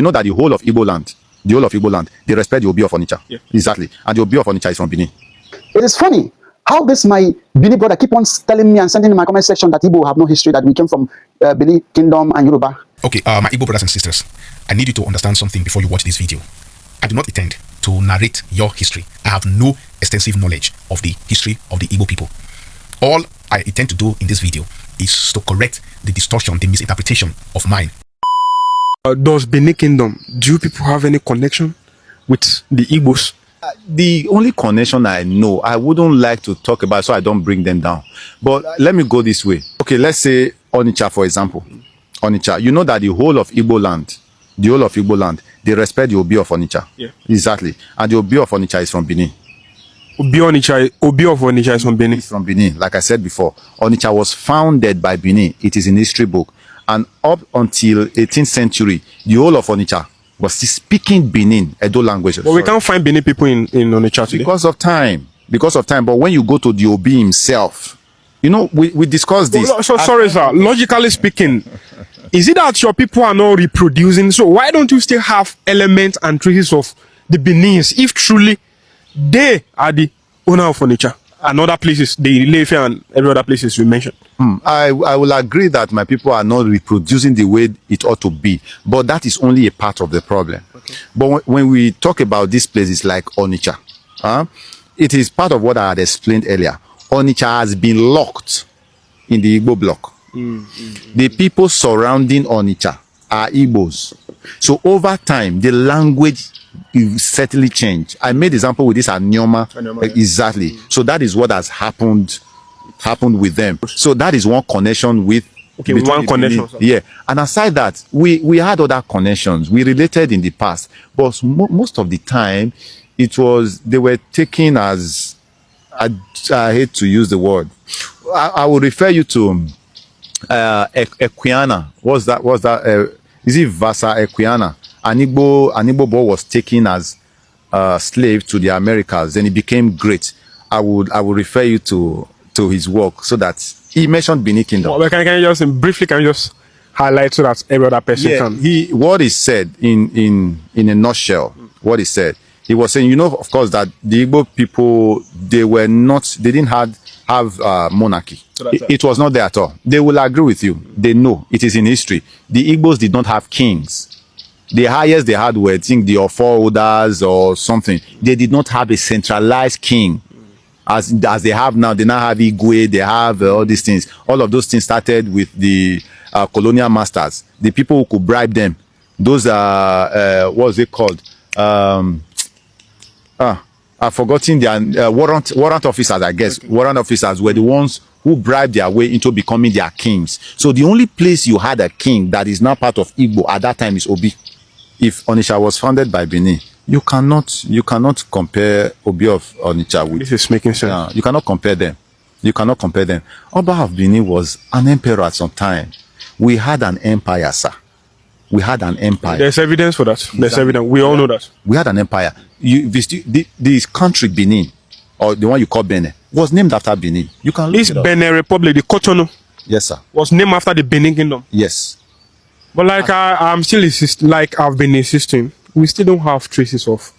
You know that the whole of Igbo land, they respect the Obi of Onitsha. Yeah. Exactly. And the Obi of Onitsha is from Benin. It is funny how this my Benin brother keep on telling me and sending in my comment section that Igbo have no history, that we came from Benin Kingdom and Yoruba. Okay, my Igbo brothers and sisters, I need you to understand something before you watch this video. I do not intend to narrate your history. I have no extensive knowledge of the history of the Igbo people. All I intend to do in this video is to correct the distortion, the misinterpretation of mine. Does Benin Kingdom, do you people have any connection with the Igbos? The only connection I know, I wouldn't like to talk about, so I don't bring them down. But let me go this way. Okay, let's say Onitsha, for example. Onitsha, you know that the whole of Igbo land, they respect the Obi of Onitsha. Yeah. Exactly. And the Obi of Onitsha is from Benin. Obi of Onitsha is from Benin. It's from Benin. Like I said before, Onitsha was founded by Benin. It is in history book. And up until 18th century, the whole of Onitsha was still speaking Benin, Edo language. But we can't find Benin people in Onitsha today. Because of time. But when you go to the Obi himself, you know, we discussed this. So sorry, sir. Logically speaking, is it that your people are not reproducing? So why don't you still have elements and traces of the Benins if truly they are the owner of Onitsha and other places, the Ilefe and every other places we mentioned? I will agree that my people are not reproducing the way it ought to be, but that is only a part of the problem. Okay. But when we talk about these places like Onitsha, it is part of what I had explained earlier. Onitsha has been locked in the Igbo block. The people surrounding Onitsha are Igbos. So over time, the language is certainly changed. I made example with this Anioma. Exactly. So that is what has happened with them. So that is one connection with. Okay, one connection. Yeah. And aside that, we had other connections. We related in the past, but most of the time, they were taken as, I hate to use the word. I will refer you to Equiano. What's that? Is it Vasa Equiano? An Igbo boy was taken as a slave to the Americas. Then he became great. I would refer you to his work, so that he mentioned Benin Kingdom. Well, can you just briefly highlight so that every other person can? What he said in a nutshell, what he said, he was saying, you know, of course, that the Igbo people, they didn't have monarchy. So it was not there at all. They will agree with you. They know it is in history. The Igbos did not have kings. The highest they had were, I think, the Olaudah or something. They did not have a centralized king as they have now. They now have Igwe. They have all these things. All of those things started with the colonial masters, the people who could bribe them. Those are what's it called? I've forgotten their warrant officers, I guess. Okay. Warrant officers were the ones who bribed their way into becoming their kings. So the only place you had a king that is now part of Igbo at that time is Obi. If Onitsha was founded by Benin, you cannot compare Obi of Onitsha with. This is making sense. You cannot compare them. You cannot compare them. Oba of Benin was an emperor at some time. We had an empire, sir. We had an empire. There's evidence for that. Exactly. There's evidence. We all know that. We had an empire. This country, Benin, or the one you call Benin, was named after Benin. You can look this it up. Benin Republic, the Cotonou, yes, sir, was named after the Benin Kingdom. Yes. But I'm still I've been insisting, we still don't have traces of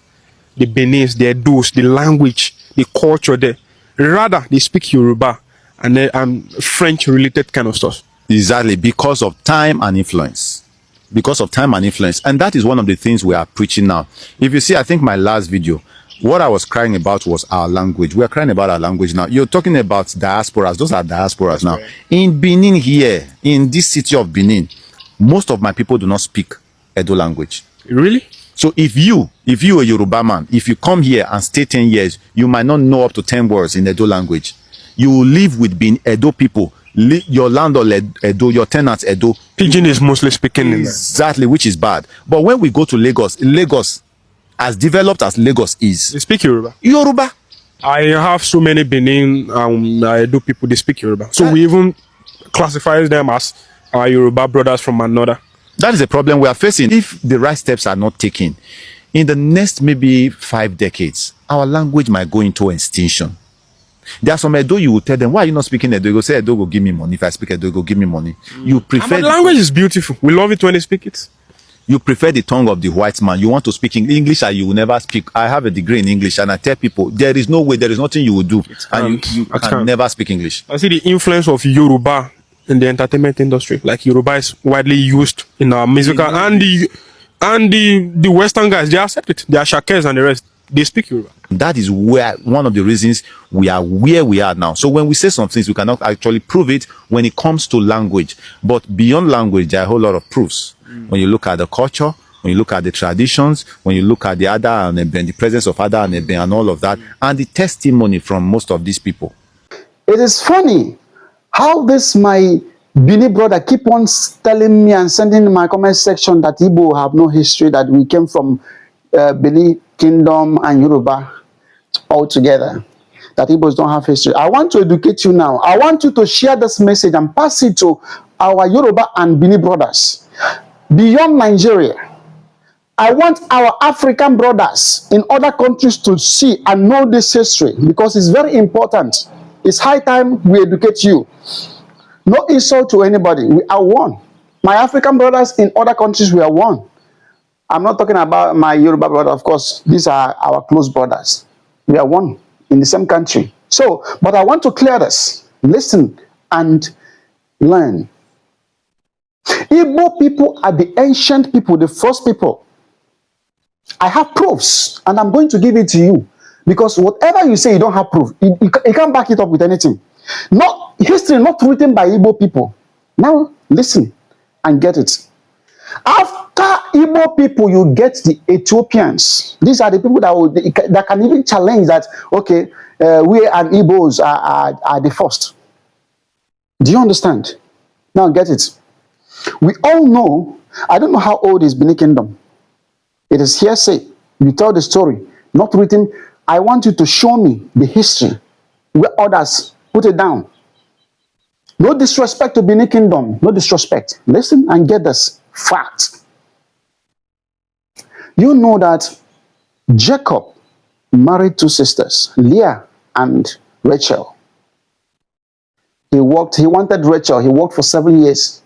the Benins, the Edos, the language, the culture there. Rather, they speak Yoruba and French-related kind of stuff. Exactly, because of time and influence. And that is one of the things we are preaching now. If you see, I think my last video, what I was crying about was our language. We are crying about our language now. You're talking about diasporas. Those are diasporas now. Right. In Benin here, in this city of Benin, most of my people do not speak Edo language. Really? So if you a Yoruba man, if you come here and stay 10 years, you might not know up to 10 words in Edo language. You will live with Benin Edo people. Your landlord Edo, your tenants Edo. Pidgin is mostly speaking exactly, which is bad. But when we go to Lagos, as developed as Lagos is, they speak Yoruba. Yoruba. I have so many Benin Edo people, they speak Yoruba. So we even classify them as our Yoruba brothers from another. That is a problem we are facing. If the right steps are not taken, in the next maybe 5 decades, our language might go into extinction. There are some Edo, you will tell them, why are you not speaking Edo? You go say, Edo go give me money. If I speak Edo, go give me money. You prefer... But the language is beautiful. We love it when they speak it. You prefer the tongue of the white man. You want to speak English and you will never speak. I have a degree in English and I tell people there is no way, there is nothing you will do and you can never speak English. I see the influence of Yoruba in the entertainment industry. Like Yoruba is widely used in our musical and the Western guys, they accept it. They are Shakers and the rest. They speak Yoruba. That is where one of the reasons we are where we are now. So when we say some things, we cannot actually prove it when it comes to language. But beyond language, there are a whole lot of proofs. When you look at the culture, when you look at the traditions, when you look at the Ada and Eben, the presence of Ada and Eben and all of that, and the testimony from most of these people. It is funny how this my Bini brother keep on telling me and sending in my comment section that Igbo have no history, that we came from Bini Kingdom and Yoruba all together, that Igbos don't have history. I want to educate you now. I want you to share this message and pass it to our Yoruba and Bini brothers beyond Nigeria. I want our African brothers in other countries to see and know this history because it's very important. It's high time we educate you. No insult to anybody. We are one. My African brothers in other countries, we are one. I'm not talking about my Yoruba brother, of course. These are our close brothers. We are one in the same country. So, but I want to clear this. Listen and learn. Igbo people are the ancient people, the first people. I have proofs, and I'm going to give it to you. Because whatever you say, you don't have proof. You can't back it up with anything. Not history, not written by Igbo people. Now, listen and get it. After Igbo people, you get the Ethiopians. These are the people that can even challenge that, okay, we and Igbos are the first. Do you understand? Now get it. We all know, I don't know how old is Benin Kingdom. It is hearsay. You tell the story, not written. I want you to show me the history where others put it down. No disrespect to Benin Kingdom. No disrespect. Listen and get this fact. You know that Jacob married two sisters, Leah and Rachel. He wanted Rachel. He worked for 7 years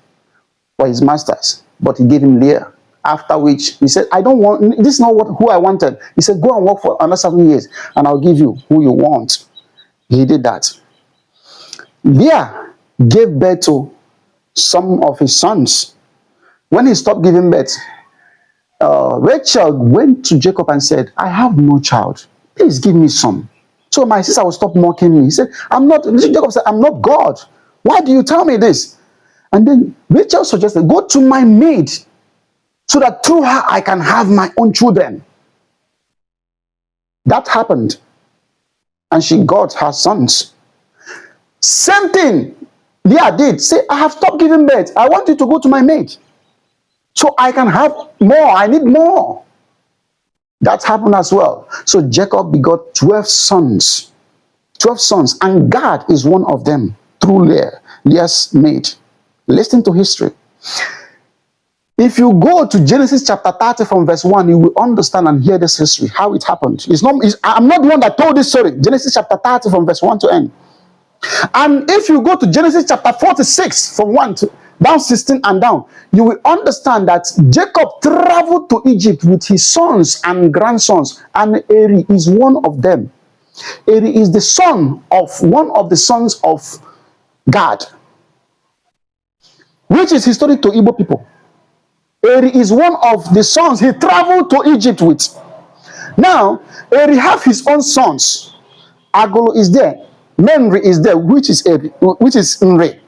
for his masters, but he gave him Leah. After which he said, I don't want, this is not who I wanted. He said, go and work for another 7 years and I'll give you who you want. He did that. Leah gave birth to some of his sons. When he stopped giving birth, Rachel went to Jacob and said, I have no child. Please give me some. So my sister will stop mocking me. He said, Jacob said, I'm not God. Why do you tell me this? And then Rachel suggested, go to my maid, so that through her I can have my own children. That happened. And she got her sons. Same thing Leah did. Say, I have stopped giving birth. I want you to go to my maid, so I can have more. I need more. That happened as well. So Jacob begot 12 sons. 12 sons. And Gad is one of them through Leah, Leah's maid. Listen to history. If you go to Genesis chapter 30 from verse 1, you will understand and hear this history, how it happened. I'm not the one that told this story. Genesis chapter 30 from verse 1 to end. And if you go to Genesis chapter 46 from 1 to down 16 and down, you will understand that Jacob traveled to Egypt with his sons and grandsons, and Eri is one of them. Eri is the son of one of the sons of Gad, which is historic to Igbo people. Eri is one of the sons he traveled to Egypt with. Now, Eri have his own sons. Agolo is there. Menri is there, which is Nri.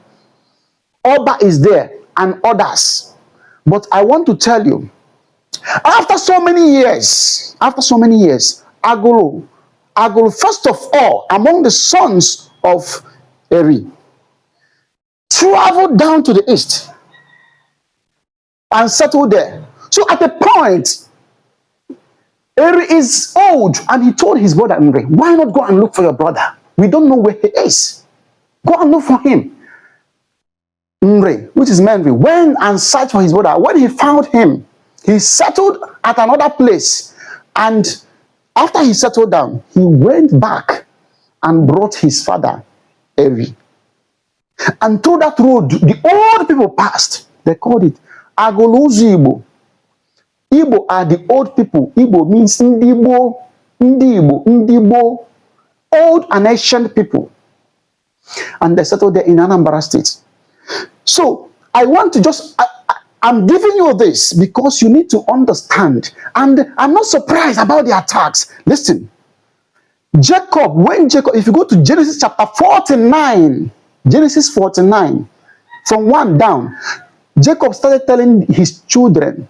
Oba is there, and others. But I want to tell you, after so many years, Agolo, first of all, among the sons of Eri, traveled down to the east and settled there. So at a point, Eri is old, and he told his brother Nri, why not go and look for your brother? We don't know where he is. Go and look for him. Nri, which is Menri, went and searched for his brother. When he found him, he settled at another place. And after he settled down, he went back and brought his father, Eri. And through that road, the old people passed. They called it Agolozu Igbo. Igbo are the old people. Igbo means Ndibo, Ndibo, Ndibo, old and ancient people. And they settled there in Anambra State. So I want to just, I'm giving you this because you need to understand. And I'm not surprised about the attacks. Listen, Jacob, if you go to Genesis chapter 49, Genesis 49, from 1 down, Jacob started telling his children,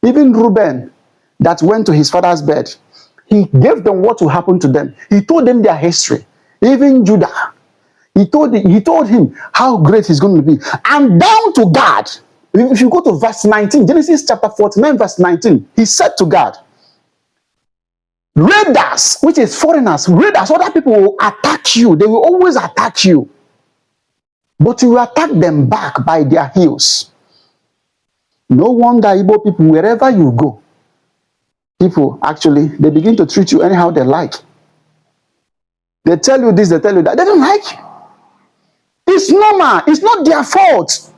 even Reuben, that went to his father's bed, he gave them what will happen to them. He told them their history. Even Judah, he told him how great he's going to be. And down to God, if you go to verse 19, Genesis chapter 49, verse 19, he said to God, raiders, which is foreigners, raiders, other people will attack you. They will always attack you. But you will attack them back by their heels. No wonder Igbo people, wherever you go, people actually, they begin to treat you anyhow they like. They tell you this, they tell you that. They don't like you. It's normal. It's not their fault.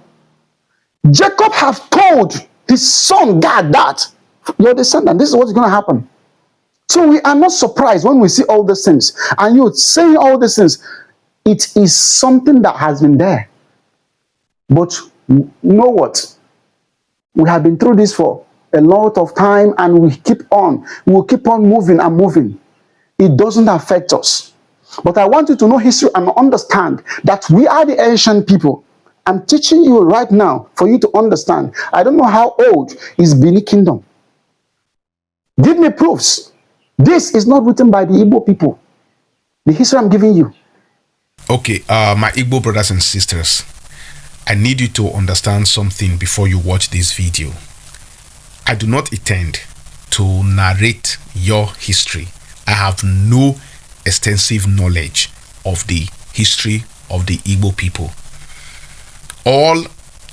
Jacob have told his son God that your descendant, this is what's going to happen. So we are not surprised when we see all these things. And you saying all these things, it is something that has been there. But you know what? We have been through this for a lot of time and we keep on. We will keep on moving and moving. It doesn't affect us. But I want you to know history and understand that we are the ancient people. I'm teaching you right now for you to understand. I don't know how old is Benin Kingdom. Give me proofs. This is not written by the Igbo people. The history I'm giving you. Okay, my Igbo brothers and sisters, I need you to understand something before you watch this video. I do not intend to narrate your history. I have no extensive knowledge of the history of the Igbo people. All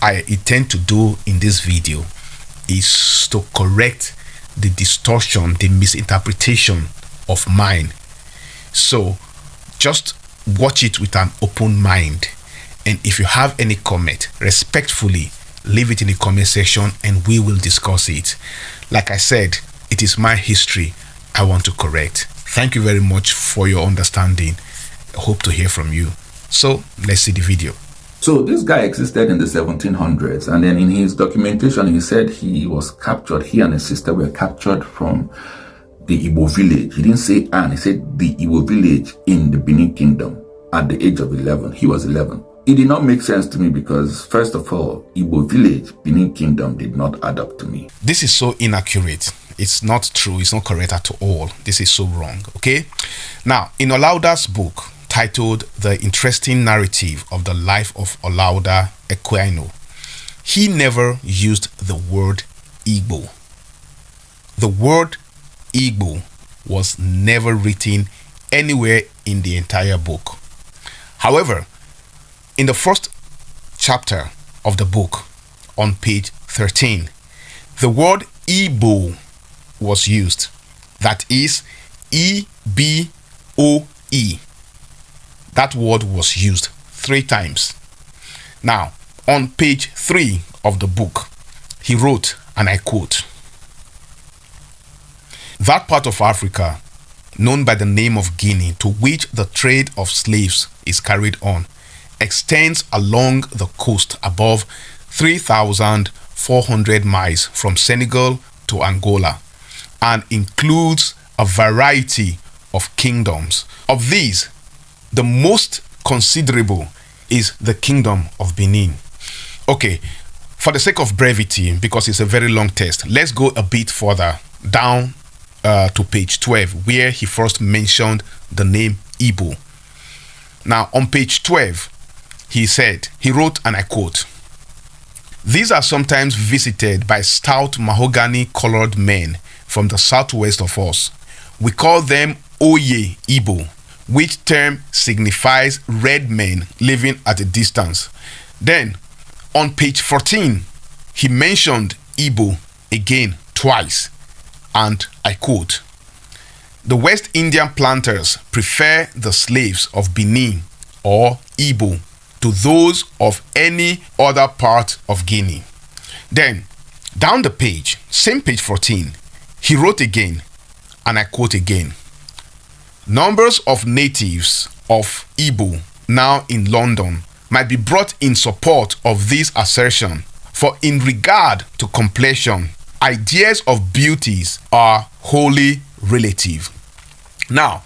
I intend to do in this video is to correct the distortion, the misinterpretation of mine. So just watch it with an open mind. And if you have any comment, respectfully leave it in the comment section and we will discuss it. Like I said, it is my history I want to correct. Thank you very much for your understanding. I hope to hear from you. So let's see the video. So this guy existed in the 1700s, and then in his documentation he said he was captured, he and his sister were captured from the Igbo village. He didn't say Anne, he said the Igbo village in the Benin Kingdom at the age of 11. He was 11. It did not make sense to me because, first of all, Igbo village, Benin Kingdom did not add up to me. This is so inaccurate. It's not true. It's not correct at all. This is so wrong. Okay? Now, in Olaudah's book titled The Interesting Narrative of the Life of Olaudah Equiano, he never used the word Igbo. The word Igbo was never written anywhere in the entire book. However, in the first chapter of the book, on page 13, the word Igbo was used. That is E-B-O-E. That word was used 3 times. Now, on page 3 of the book, he wrote, and I quote, "That part of Africa, known by the name of Guinea, to which the trade of slaves is carried on, extends along the coast above 3,400 miles from Senegal to Angola and includes a variety of kingdoms. Of these, the most considerable is the Kingdom of Benin." Okay, for the sake of brevity, because it's a very long text, let's go a bit further down to page 12, where he first mentioned the name Igbo. Now, on page 12, he wrote, and I quote, "These are sometimes visited by stout mahogany-colored men from the southwest of us. We call them Oye Igbo, which term signifies red men living at a distance." Then, on page 14, he mentioned Igbo again twice, and I quote, "The West Indian planters prefer the slaves of Benin or Igbo to those of any other part of Guinea." Then, Down the page, same page 14, he wrote again, and I quote again, numbers of natives of Igbo now in London might be brought in support of this assertion, for in regard to complexion, ideas of beauties are wholly relative. Now,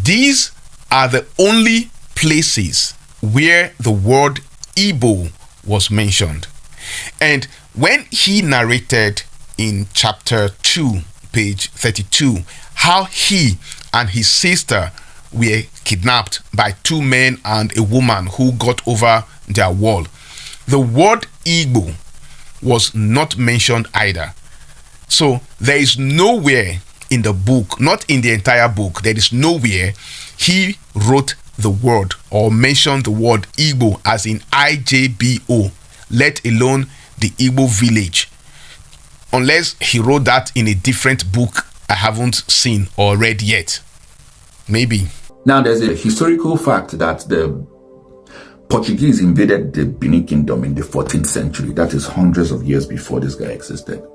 these are the only places where the word Igbo was mentioned. And when he narrated in chapter 2, page 32, how he and his sister were kidnapped by two men and a woman who got over their wall, the word Igbo was not mentioned either. So there is nowhere in the book, not in the entire book, there is nowhere he wrote the word or mentioned the word Igbo as in IJBO, let alone the Igbo village, unless he wrote that in a different book I haven't seen or read yet. Maybe. Now, there's a historical fact that the Portuguese invaded the Benin Kingdom in the 14th century. That is hundreds of years before this guy existed.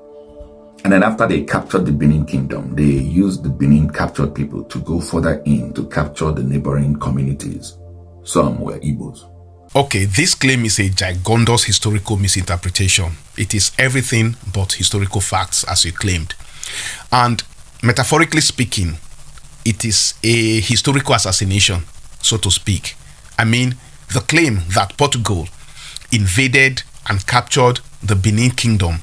And then after they captured the Benin Kingdom, they used the Benin captured people to go further in to capture the neighboring communities. Some were Igbos. Okay, this claim is a gigantous historical misinterpretation. It is everything but historical facts, as you claimed. And metaphorically speaking, it is a historical assassination, so to speak. I mean, the claim that Portugal invaded and captured the Benin Kingdom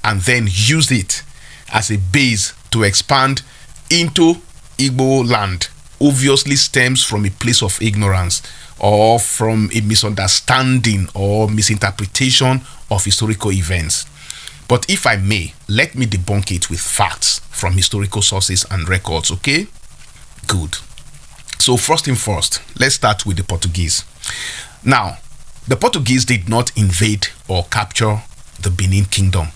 and then used it as a base to expand into Igbo land obviously stems from a place of ignorance or from a misunderstanding or misinterpretation of historical events. But if I may, let me debunk it with facts from historical sources and records, okay? Good. So first thing first, let's start with the Portuguese. Now, the Portuguese did not invade or capture the Benin Kingdom,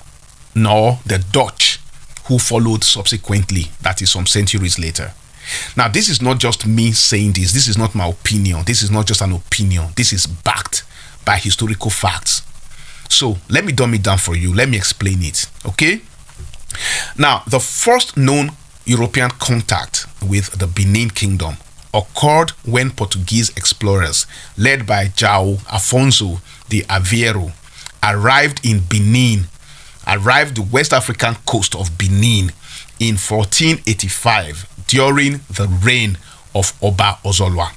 nor the Dutch, who followed subsequently, that is some centuries later. Now, this is not just me saying this. This is not my opinion. This is not just an opinion. This is backed by historical facts. So let me dumb it down for you. Let me explain it, okay? Now, the first known European contact with the Benin Kingdom occurred when Portuguese explorers led by João Afonso de Aveiro arrived the West African coast of Benin in 1485 during the reign of Oba Ozolwa.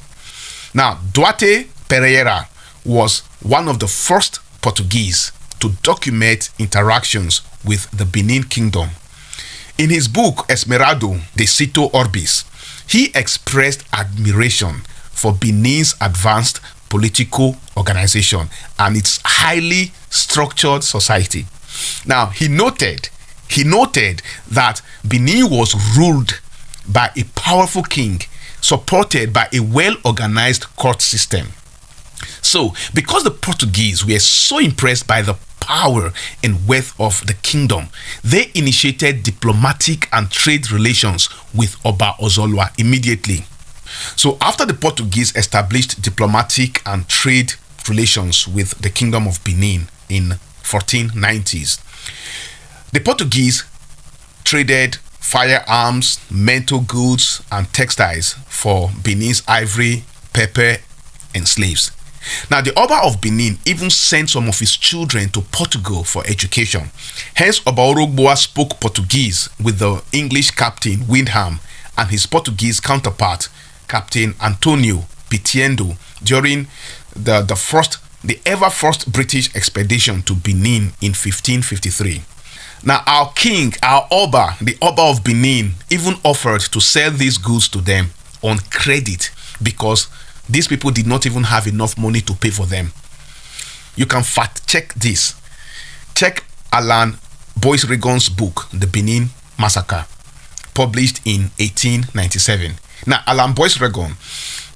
Now, Duarte Pereira was one of the first Portuguese to document interactions with the Benin Kingdom. In his book Esmeralda de Cito Orbis, he expressed admiration for Benin's advanced political organization and its highly structured society. Now, he noted that Benin was ruled by a powerful king, supported by a well-organized court system. So, because the Portuguese were so impressed by the power and wealth of the kingdom, they initiated diplomatic and trade relations with Oba Ozolwa immediately. So, after the Portuguese established diplomatic and trade relations with the Kingdom of Benin in 1490s, the Portuguese traded firearms, metal goods, and textiles for Benin's ivory, pepper, and slaves. Now, the Oba of Benin even sent some of his children to Portugal for education. Hence, Oba Orogboa spoke Portuguese with the English captain Windham and his Portuguese counterpart, Captain Antonio Pitiendo, during the ever first British expedition to Benin in 1553. Now, our king, our Oba, the Oba of Benin, even offered to sell these goods to them on credit because these people did not even have enough money to pay for them. You can fact check this. Check Alan Boisregon's book, The Benin Massacre, published in 1897. Now, Alan Boisregon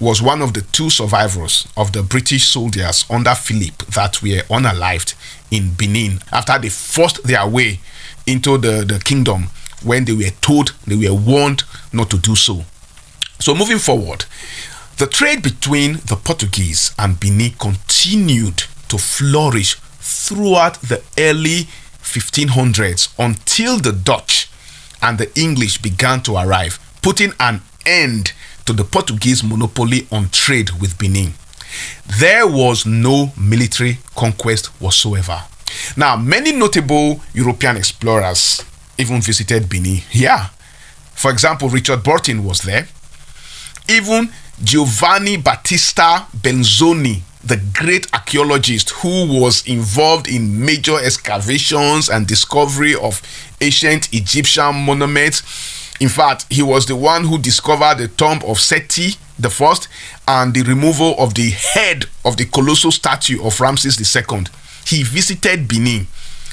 was one of the two survivors of the British soldiers under Philip that were unalived in Benin after they forced their way into the kingdom when they were warned not to do so. So moving forward, the trade between the Portuguese and Benin continued to flourish throughout the early 1500s until the Dutch and the English began to arrive, putting an end to the Portuguese monopoly on trade with Benin. There was no military conquest whatsoever. Now, many notable European explorers even visited Benin. Yeah. For example, Richard Burton was there. Even Giovanni Battista Benzoni, the great archaeologist who was involved in major excavations and discovery of ancient Egyptian monuments. In fact, he was the one who discovered the tomb of Seti the First and the removal of the head of the colossal statue of Ramses II. He visited Benin.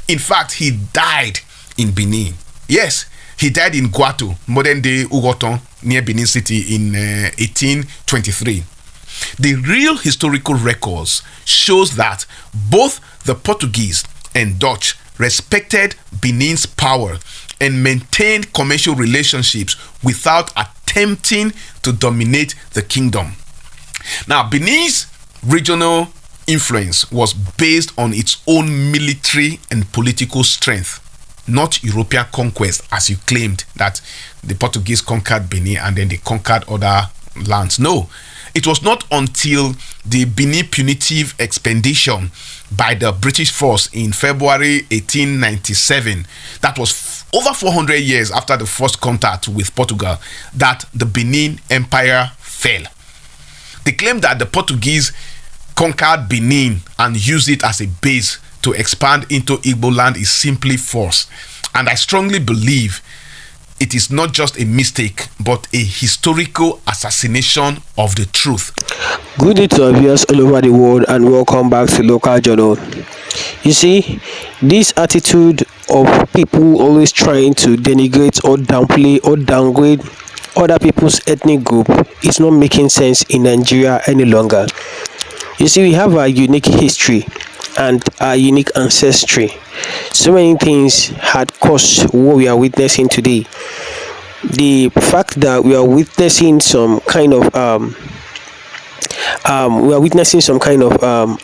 In fact, he died in Benin. Yes, he died in Guato, modern-day Ugoton, near Benin City in 1823. The real historical records shows that both the Portuguese and Dutch respected Benin's power and maintained commercial relationships without attempting to dominate the kingdom. Now, Benin's regional influence was based on its own military and political strength, not European conquest, as you claimed that the Portuguese conquered Benin and then they conquered other lands. No, it was not until the Benin punitive expedition by the British force in February 1897, that was over 400 years after the first contact with Portugal, that the Benin Empire fell. They claimed that the Portuguese conquered Benin and used it as a base to expand into Igbo land is simply false. And I strongly believe it is not just a mistake, but a historical assassination of the truth. Good day to our viewers all over the world and welcome back to Local Journal. You see, this attitude of people always trying to denigrate or downplay or downgrade other people's ethnic group is not making sense in Nigeria any longer. You see, we have a unique history and our unique ancestry. So many things had caused what we are witnessing today. The fact that we are witnessing some kind of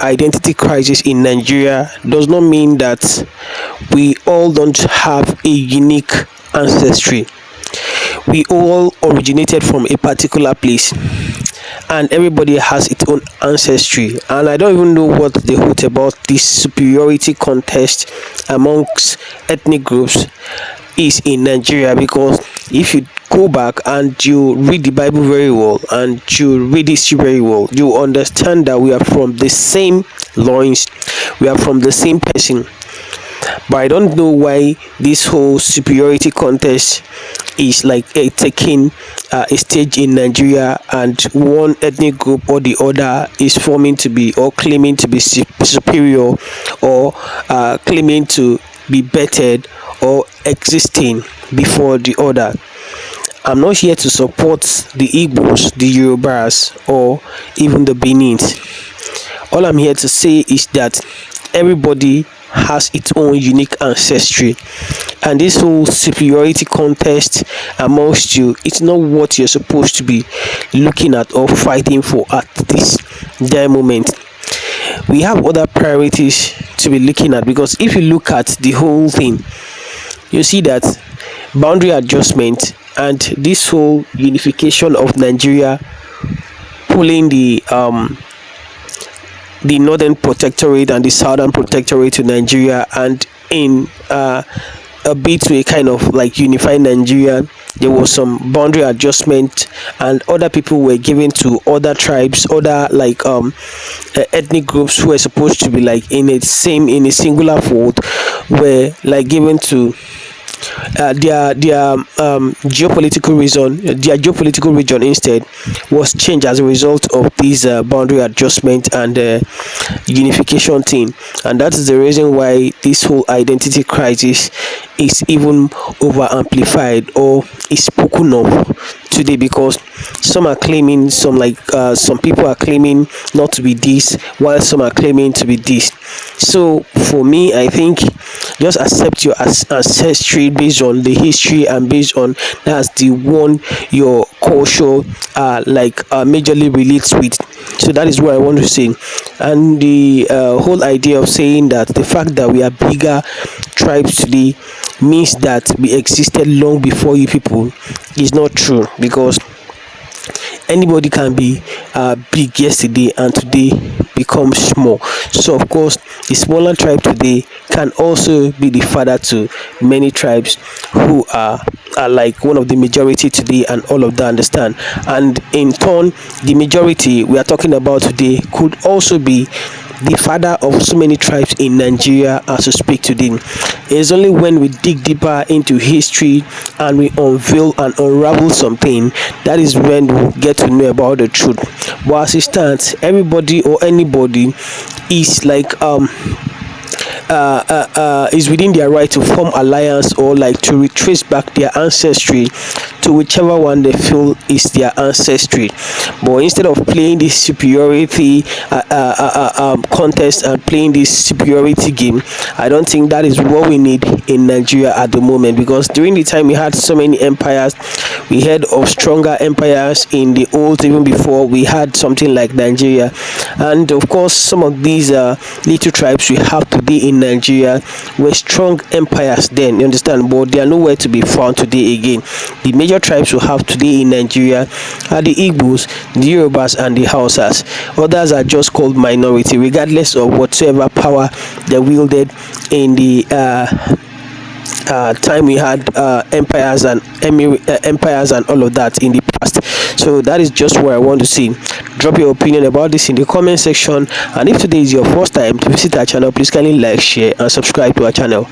identity crisis in Nigeria does not mean that we all don't have a unique ancestry. We all originated from a particular place, and everybody has its own ancestry. And I don't even know what they hold about this superiority contest amongst ethnic groups is in Nigeria, because if you go back and you read the Bible very well and you read history very well, you understand that we are from the same loins, we are from the same person. But I don't know why this whole superiority contest is like taking a stage in Nigeria, and one ethnic group or the other is forming to be or claiming to be superior or claiming to be bettered or existing before the other. I'm not here to support the Igbos, the Yorubas, or even the Benins. All I'm here to say is that everybody has its own unique ancestry, and this whole superiority contest amongst you, it's not what you're supposed to be looking at or fighting for at this dire moment. We have other priorities to be looking at, because if you look at the whole thing, you see that boundary adjustment and this whole unification of Nigeria, pulling the northern protectorate and the southern protectorate to Nigeria, and in a bit to a kind of like unified Nigeria, there was some boundary adjustment, and other people were given to other tribes, other like ethnic groups who were supposed to be like in a singular fold, were like given to their geopolitical region instead was changed as a result of this boundary adjustment and unification thing. And that is the reason why this whole identity crisis is even over amplified or is spoken of today, because some are claiming some people are claiming not to be this, while some are claiming to be this. So for me, I think just accept your ancestry based on the history and based on that's the one your culture majorly relates with. So that is what I want to say. And the whole idea of saying that the fact that we are bigger tribes today means that we existed long before you people is not true, because anybody can be big yesterday and today become small. So of course the smaller tribe today can also be the father to many tribes who are like one of the majority today, and all of that, understand. And in turn, the majority we are talking about today could also be the father of so many tribes in Nigeria as we speak today. It's only when we dig deeper into history and we unveil and unravel something, that is when we'll get to know about the truth. But as it stands, everybody or anybody is like is within their right to form alliance, or like to retrace back their ancestry to whichever one they feel is their ancestry. But instead of playing this superiority contest and playing this superiority game, I don't think that is what we need in Nigeria at the moment, because during the time we had so many empires, we heard of stronger empires in the old, even before we had something like Nigeria. And of course some of these little tribes we have today in Nigeria were strong empires then, you understand, but they are nowhere to be found today again. The major tribes we have today in Nigeria are the Igbos, the Yorubas, and the Hausas. Others are just called minority, regardless of whatsoever power they wielded in the time we had empires and empires and all of that in the past. So that is just what I want to see. Drop your opinion about this in the comment section, and if today is your first time to visit our channel, please kindly like, share, and subscribe to our channel.